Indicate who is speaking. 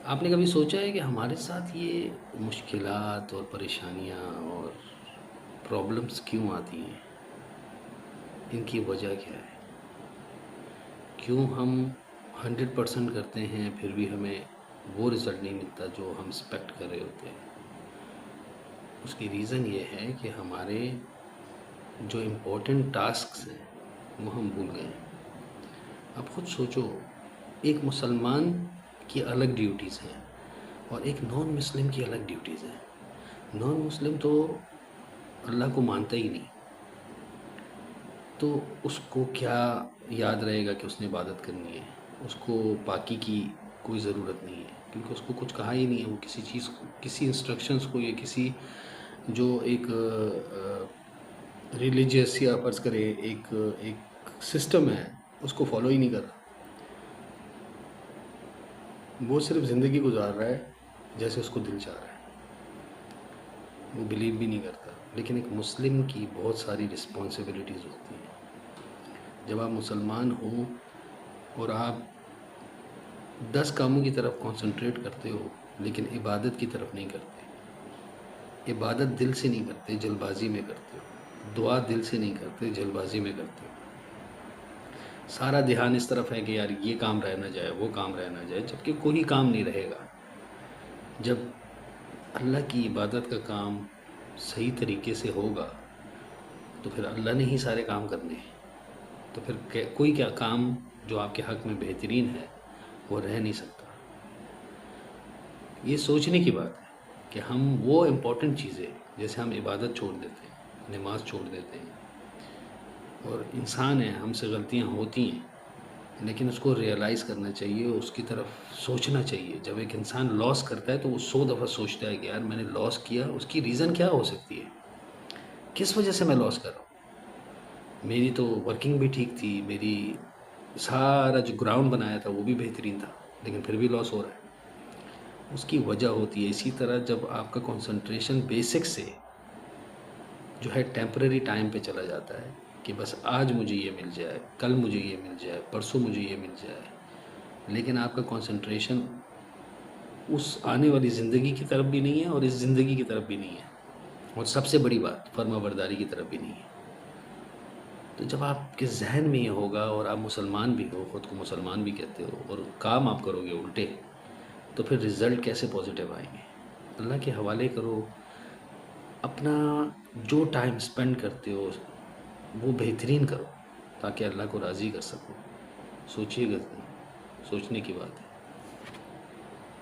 Speaker 1: آپ نے کبھی سوچا ہے کہ ہمارے ساتھ یہ مشکلات اور پریشانیاں اور پرابلمس کیوں آتی ہیں؟ ان کی وجہ کیا ہے؟ کیوں ہم 100% کرتے ہیں پھر بھی ہمیں وہ رزلٹ نہیں ملتا جو ہم ایکسپیکٹ کر رہے ہوتے ہیں؟ اس کی ریزن یہ ہے کہ ہمارے جو امپورٹنٹ ٹاسکس ہیں وہ ہم بھول گئے ہیں۔ اب خود سوچو، ایک مسلمان کی الگ ڈیوٹیز ہیں اور ایک نان مسلم کی الگ ڈیوٹیز ہیں۔ نان مسلم تو اللہ کو مانتا ہی نہیں، تو اس کو کیا یاد رہے گا کہ اس نے عبادت کرنی ہے؟ اس کو پاکی کی کوئی ضرورت نہیں ہے، کیونکہ اس کو کچھ کہا ہی نہیں ہے۔ وہ کسی چیز کو، کسی انسٹرکشنز کو یا کسی جو ایک ریلیجیس یا فرض کرے ایک سسٹم ہے، اس کو فالو ہی نہیں کر رہا۔ وہ صرف زندگی گزار رہا ہے جیسے اس کو دل چاہ رہا ہے، وہ بلیو بھی نہیں کرتا۔ لیکن ایک مسلم کی بہت ساری رسپانسبلٹیز ہوتی ہیں۔ جب آپ مسلمان ہو اور آپ 10 کاموں کی طرف کنسنٹریٹ کرتے ہو لیکن عبادت کی طرف نہیں کرتے، عبادت دل سے نہیں کرتے، جلد بازی میں کرتے ہو، دعا دل سے نہیں کرتے، جلد بازی میں کرتے ہو، سارا دھیان اس طرف ہے کہ یار یہ کام رہ نہ جائے، وہ کام رہ نہ جائے، جبکہ کوئی کام نہیں رہے گا۔ جب اللہ کی عبادت کا کام صحیح طریقے سے ہوگا تو پھر اللہ نے ہی سارے کام کرنے ہیں، تو پھر کوئی کیا کام جو آپ کے حق میں بہترین ہے وہ رہ نہیں سکتا۔ یہ سوچنے کی بات ہے کہ ہم وہ امپورٹنٹ چیزیں، جیسے ہم عبادت چھوڑ دیتے ہیں، نماز چھوڑ دیتے ہیں، اور انسان ہیں، ہم سے غلطیاں ہوتی ہیں، لیکن اس کو ریئلائز کرنا چاہیے، اس کی طرف سوچنا چاہیے۔ جب ایک انسان لاس کرتا ہے تو وہ 100 دفعہ سوچتا ہے کہ یار میں نے لاس کیا، اس کی ریزن کیا ہو سکتی ہے، کس وجہ سے میں لاس کر رہا ہوں۔ میری تو ورکنگ بھی ٹھیک تھی، میری سارا جو گراؤنڈ بنایا تھا وہ بھی بہترین تھا، لیکن پھر بھی لاس ہو رہا ہے۔ اس کی وجہ ہوتی ہے۔ اسی طرح جب آپ کا کنسنٹریشن بیسک سے جو ہے ٹیمپرری ٹائم پہ چلا جاتا ہے کہ بس آج مجھے یہ مل جائے، کل مجھے یہ مل جائے، پرسوں مجھے یہ مل جائے، لیکن آپ کا کنسنٹریشن اس آنے والی زندگی کی طرف بھی نہیں ہے اور اس زندگی کی طرف بھی نہیں ہے، اور سب سے بڑی بات فرما برداری کی طرف بھی نہیں ہے۔ تو جب آپ کے ذہن میں یہ ہوگا اور آپ مسلمان بھی ہو، خود کو مسلمان بھی کہتے ہو، اور کام آپ کرو گے الٹے، تو پھر رزلٹ کیسے پازیٹیو آئیں گے؟ اللہ کے حوالے کرو، اپنا جو ٹائم اسپینڈ کرتے ہو وہ بہترین کرو تاکہ اللہ کو راضی کر سکو۔ سوچیے گا، سوچنے کی بات ہے۔